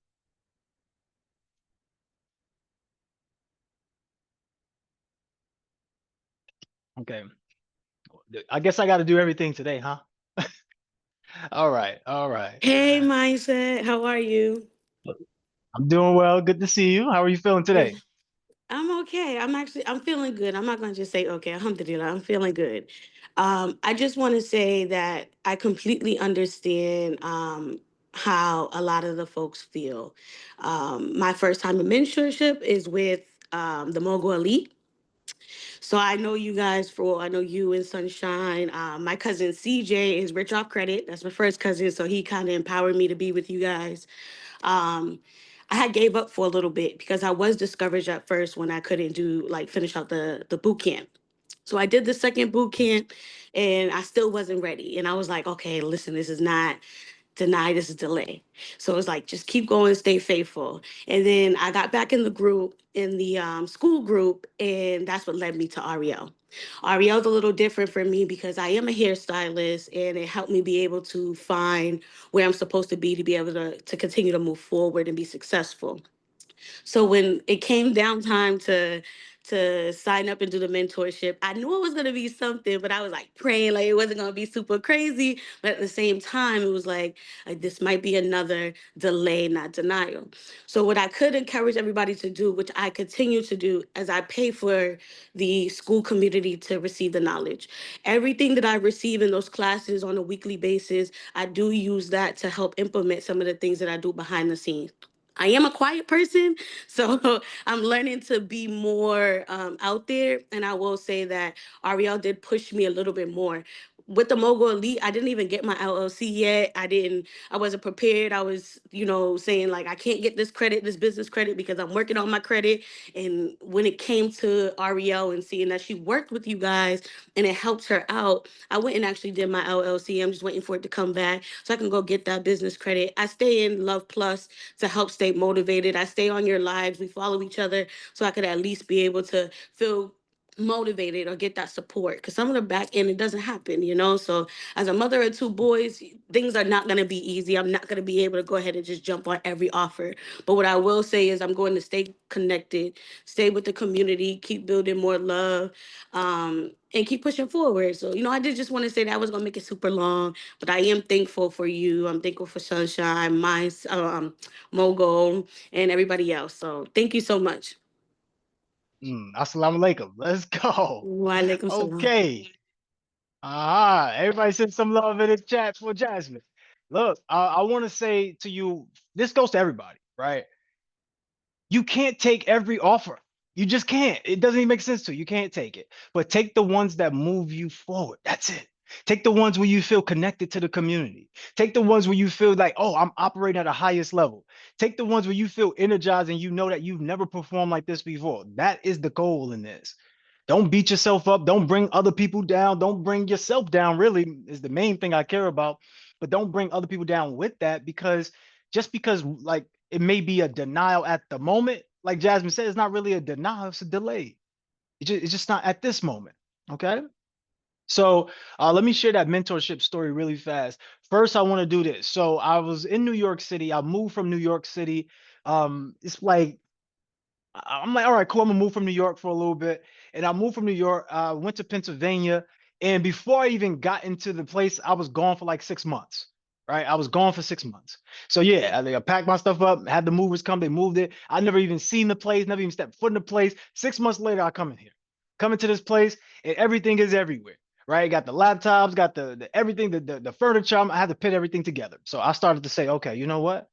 Okay. I guess I got to do everything today, huh? All right. All right. Hey, Mindset, how are you? I'm doing well. Good to see you. How are you feeling today? I'm okay. I'm feeling good. I'm not gonna just say okay, alhamdulillah, I'm feeling good. I just want to say that I completely understand how a lot of the folks feel. My first time in mentorship is with the Mogul Elite. So I know you guys I know you and Sunshine. My cousin CJ is rich off credit. That's my first cousin, so he kind of empowered me to be with you guys. Um, I had gave up for a little bit because I was discouraged at first when I couldn't finish out the boot camp. So I did the second boot camp and I still wasn't ready. And I was like, okay, listen, this is not deny, this is delay. So it's like, just keep going, stay faithful. And then I got back in the group, in the school group, and that's what led me to Ariel. Ariel's a little different for me because I am a hairstylist and it helped me be able to find where I'm supposed to be able to continue to move forward and be successful. So when it came down time to sign up and do the mentorship, I knew it was gonna be something, but I was like praying like it wasn't gonna be super crazy. But at the same time, it was like this might be another delay, not denial. So what I could encourage everybody to do, which I continue to do, as I pay for the school community to receive the knowledge. Everything that I receive in those classes on a weekly basis, I do use that to help implement some of the things that I do behind the scenes. I am a quiet person, so I'm learning to be more out there. And I will say that Ariel did push me a little bit more. With the Mogul Elite, I didn't even get my LLC yet. I wasn't prepared. I was, saying like, I can't get this credit, this business credit, because I'm working on my credit. And when it came to Ariel and seeing that she worked with you guys and it helped her out, I went and actually did my LLC. I'm just waiting for it to come back so I can go get that business credit. I stay in Love Plus to help stay motivated. I stay on your lives. We follow each other so I could at least be able to feel motivated or get that support, because some of the back end it doesn't happen. So as a mother of two boys, things are not going to be easy. I'm not going to be able to go ahead and just jump on every offer, but what I will say is I'm going to stay connected, stay with the community, keep building more love, and keep pushing forward. So I did just want to say that. I was going to make it super long, but I am thankful for you. I'm thankful for Sunshine, Mogul, and everybody else. So thank you so much. Assalamu alaikum. Let's go. Wa alaikum salam. Okay. Everybody send some love in the chat for Jasmine. Look, I want to say to you, this goes to everybody, right? You can't take every offer. You just can't. It doesn't even make sense to you. You can't take it. But take the ones that move you forward. That's it. Take the ones where you feel connected to the community. Take the ones where you feel like, oh, I'm operating at the highest level. Take the ones where you feel energized and you know that you've never performed like this before. That is the goal in this. Don't beat yourself up. Don't bring other people down. Don't bring yourself down, really, is the main thing I care about. But don't bring other people down with that, because just because like it may be a denial at the moment, like Jasmine said, it's not really a denial, it's a delay. It's just not at this moment. Okay. So let me share that mentorship story really fast. First, I want to do this. So I was in New York City. I moved from New York City. It's like I'm like, all right, cool. I'm gonna move from New York for a little bit. And I moved from New York, went to Pennsylvania. And before I even got into the place, I was gone for like 6 months. Right. I was gone for 6 months. So yeah, I packed my stuff up, had the movers come, they moved it. I never even seen the place, never even stepped foot in the place. 6 months later, I come in here. Come into this place, and everything is everywhere. Right. Got the laptops, got the everything, the furniture. I had to put everything together. So I started to say, okay, you know what?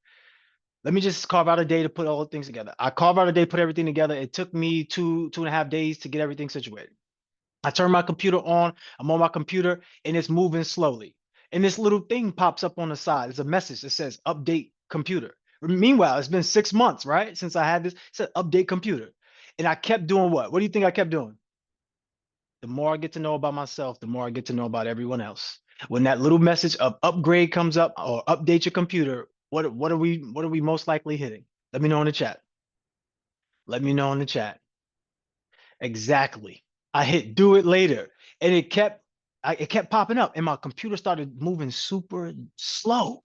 Let me just carve out a day to put all the things together. I carve out a day, put everything together. It took me two and a half days to get everything situated. I turn my computer on. I'm on my computer and it's moving slowly. And this little thing pops up on the side. It's a message that says update computer. Meanwhile, it's been 6 months, right? Since I had this. It said update computer. And I kept doing what? What do you think I kept doing? The more I get to know about myself, the more I get to know about everyone else. When that little message of upgrade comes up or update your computer, what are we most likely hitting? Let me know in the chat. Let me know in the chat. Exactly. I hit do it later, and it kept popping up, and my computer started moving super slow.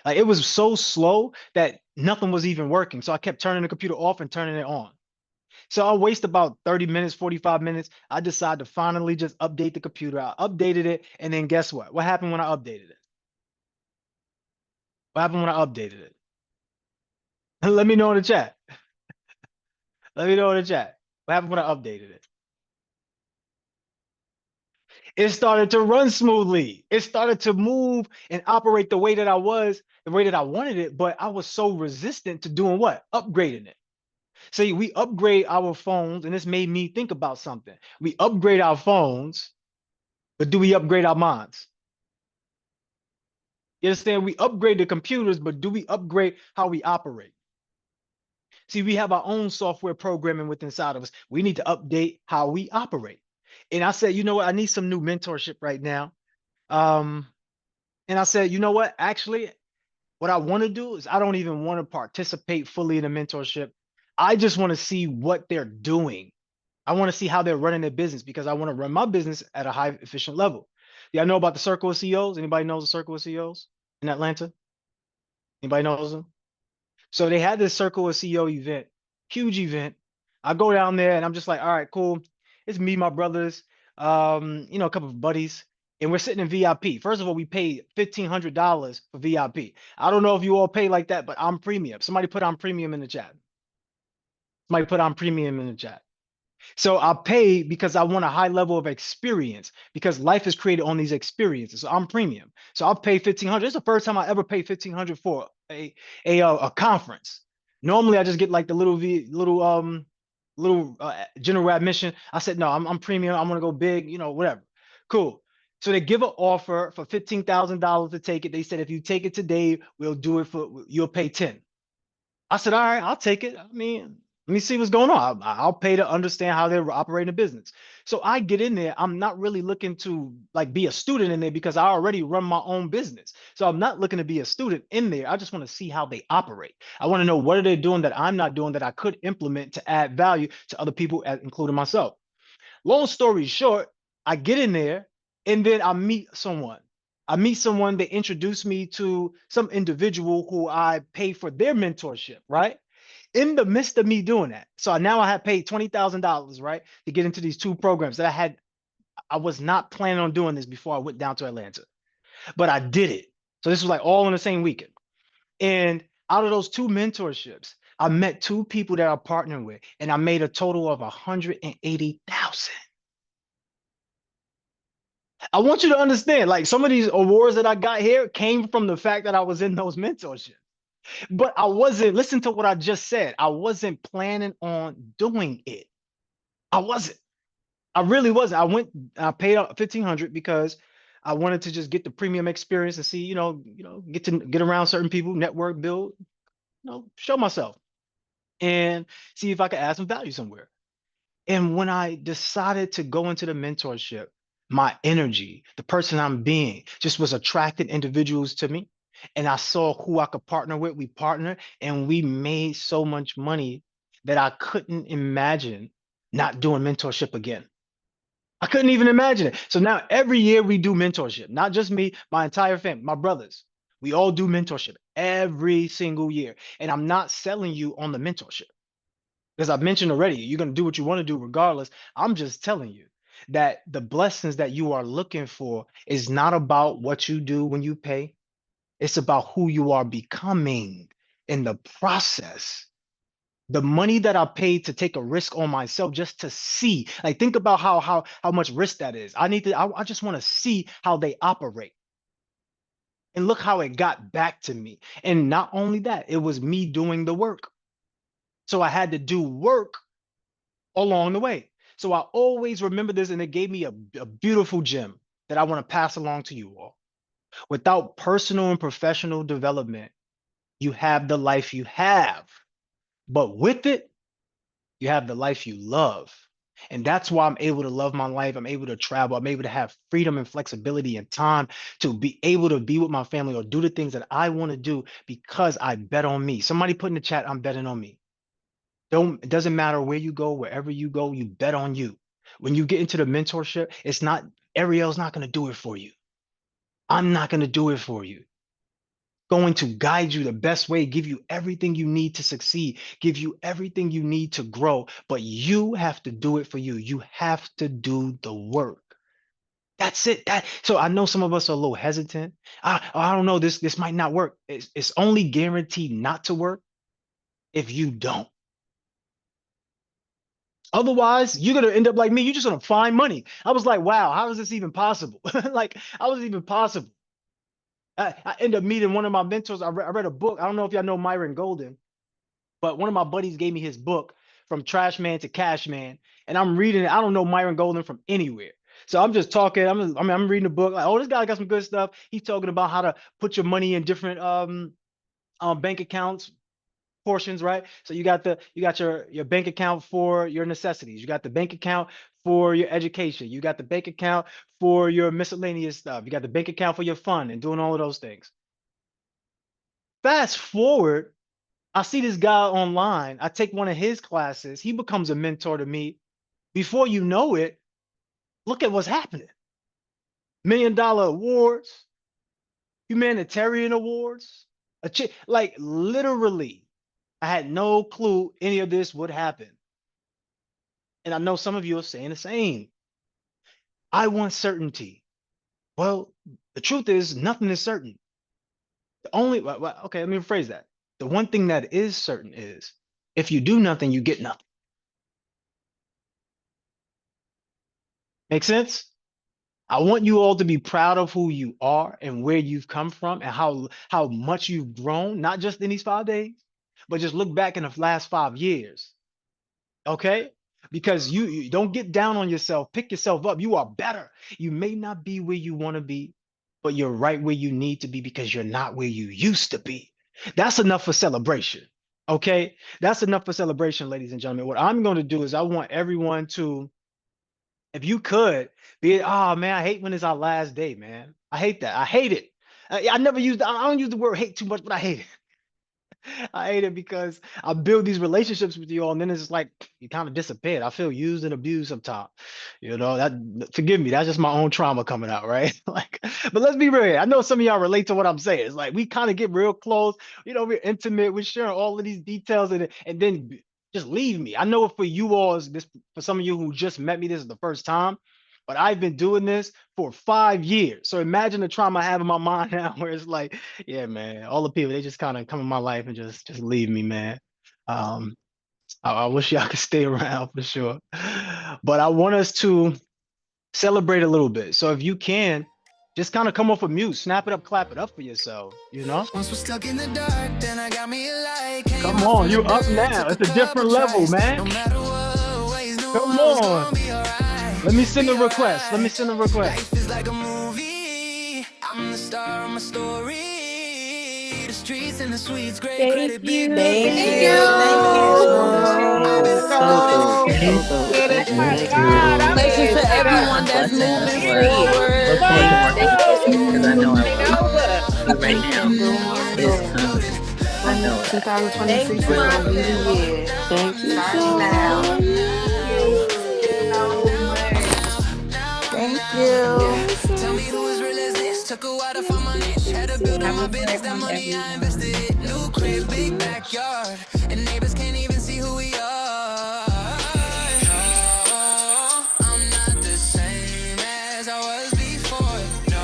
Like it was so slow that nothing was even working. So I kept turning the computer off and turning it on. So I waste about 30 minutes, 45 minutes. I decided to finally just update the computer. I updated it, and then guess what? What happened when I updated it? What happened when I updated it? Let me know in the chat. Let me know in the chat. What happened when I updated it? It started to run smoothly. It started to move and operate the way that the way that I wanted it, but I was so resistant to doing what? Upgrading it. See, we upgrade our phones, and this made me think about something. We upgrade our phones, but do we upgrade our minds? You understand? We upgrade the computers, but do we upgrade how we operate? See, we have our own software programming within inside of us. We need to update how we operate. And I said, you know what? I need some new mentorship right now. And I said, you know what? Actually, what I want to do is I don't even want to participate fully in a mentorship. I just want to see what they're doing. I want to see how they're running their business because I want to run my business at a high efficient level. Yeah, I know about the Circle of CEOs. Anybody knows the Circle of CEOs in Atlanta? Anybody knows them? So they had this Circle of CEO event, huge event. I go down there and I'm just like, all right, cool. It's me, my brothers, a couple of buddies, and we're sitting in VIP. First of all, we paid $1,500 for VIP. I don't know if you all pay like that, but I'm premium. Somebody put on premium in the chat. Somebody put on premium in the chat. So I pay because I want a high level of experience because life is created on these experiences. So I'm premium. So I'll pay $1,500. It's the first time I ever paid $1,500 for a conference. Normally I just get like the little general admission. I said, no, I'm premium. I'm gonna go big, whatever. Cool. So they give an offer for $15,000 to take it. They said, if you take it today, you'll pay 10. I said, all right, I'll take it. I mean, let me see what's going on. I'll pay to understand how they're operating a business. So I get in there. I'm not really looking to like be a student in there because I already run my own business. So I'm not looking to be a student in there. I just want to see how they operate. I want to know what are they doing that I'm not doing that I could implement to add value to other people, including myself. Long story short, I get in there and then I meet someone. They introduce me to some individual who I pay for their mentorship, right? In the midst of me doing that. So now I have paid $20,000, right? To get into these two programs that I was not planning on doing this before I went down to Atlanta, but I did it. So this was like all in the same weekend. And out of those two mentorships, I met two people that I partnered with and I made a total of $180,000. I want you to understand, like some of these awards that I got here came from the fact that I was in those mentorships. But listen to what I just said. I wasn't planning on doing it. I really wasn't. I paid $1,500 because I wanted to just get the premium experience and see, get around certain people, network, build, show myself and see if I could add some value somewhere. And when I decided to go into the mentorship, my energy, the person I'm being, just was attracting individuals to me. And I saw who I could partner with. We partnered and we made so much money that I couldn't imagine not doing mentorship again. I couldn't even imagine it. So now every year we do mentorship, not just me, my entire family, my brothers. We all do mentorship every single year. And I'm not selling you on the mentorship. Because I've mentioned already, you're going to do what you want to do regardless. I'm just telling you that the blessings that you are looking for is not about what you do when you pay. It's about who you are becoming in the process. The money that I paid to take a risk on myself just to see, like think about how much risk that is. I just want to see how they operate. And look how it got back to me. And not only that, it was me doing the work. So I had to do work along the way. So I always remember this, and it gave me a beautiful gem that I want to pass along to you all. Without personal and professional development, you have the life you have. But with it, you have the life you love. And that's why I'm able to love my life. I'm able to travel. I'm able to have freedom and flexibility and time to be able to be with my family or do the things that I want to do because I bet on me. Somebody put in the chat, I'm betting on me. It doesn't matter where you go, wherever you go, you bet on you. When you get into the mentorship, Ariel's not going to do it for you. I'm not going to do it for you. Going to guide you the best way, give you everything you need to succeed, give you everything you need to grow, but you have to do it for you. You have to do the work. That's it. So I know some of us are a little hesitant. I don't know, this might not work. It's only guaranteed not to work if you don't. Otherwise, you're gonna end up like me. You're just gonna find money. I was like, wow, how is this even possible? Like, how is it even possible? I end up meeting one of my mentors. I read a book. I don't know if y'all know Myron Golden, but one of my buddies gave me his book, From Trash Man to Cash Man, and I'm reading it. I don't know Myron Golden from anywhere. So I'm just talking. I'm reading the book. Like, oh, this guy got some good stuff. He's talking about how to put your money in different bank accounts portions, right? So you got your bank account for your necessities. You got the bank account for your education. You got the bank account for your miscellaneous stuff. You got the bank account for your fun and doing all of those things. Fast forward, I see this guy online. I take one of his classes. He becomes a mentor to me. Before you know it, look at what's happening. $1 Million awards, humanitarian awards, like literally, I had no clue any of this would happen. And I know some of you are saying the same. I want certainty. Well, the truth is nothing is certain. The only, okay, let me rephrase that. The one thing that is certain is if you do nothing, you get nothing. Make sense? I want you all to be proud of who you are and where you've come from and how much you've grown, not just in these 5 days, but just look back in the last 5 years. Okay? Because you don't get down on yourself. Pick yourself up. You are better. You may not be where you want to be, but you're right where you need to be because you're not where you used to be. That's enough for celebration. Okay? That's enough for celebration, ladies and gentlemen. What I'm going to do is I want everyone to, if you could, oh man, I hate when it's our last day, man. I hate that. I hate it. I don't use the word hate too much, but I hate it. I hate it because I build these relationships with you all, and then it's like you kind of disappeared. I feel used and abused sometimes. You know, that forgive me, that's just my own trauma coming out, right? Like, but let's be real. I know some of y'all relate to what I'm saying. It's like we kind of get real close, you know, we're intimate, we're sharing all of these details, and then just leave me. I know for you all, for some of you who just met me, this is the first time. But I've been doing this for 5 years. So imagine the trauma I have in my mind now where it's like, yeah, man, all the people, they just kind of come in my life and just leave me, man. I wish y'all could stay around for sure. But I want us to celebrate a little bit. So if you can, just kind of come off of mute, snap it up, clap it up for yourself, you know? Once we're stuck in the dark, then I got me a light. Come on, you up now. It's a different level, man. No matter what ways, no Come one was on. gonna be alright. Let me send a request. Let me send a request. Life is like a movie. I'm the star of my story. The streets and the sweets, great credit, big Thank you. Congratulations to everyone that's moving forward. Because I know I will. Right now, it's coming. I know it. 2026 is gonna be the year. Thank you Starting now. Thank you. Tell me who is real as this. Took a while to find my niche. Had to build up my business. That money I invested in. New crib, big backyard. And neighbors can't even see who we are. No, I'm not the same as I was before. No,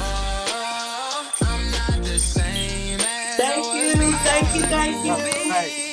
I'm not the same as I was before. Thank you. All right.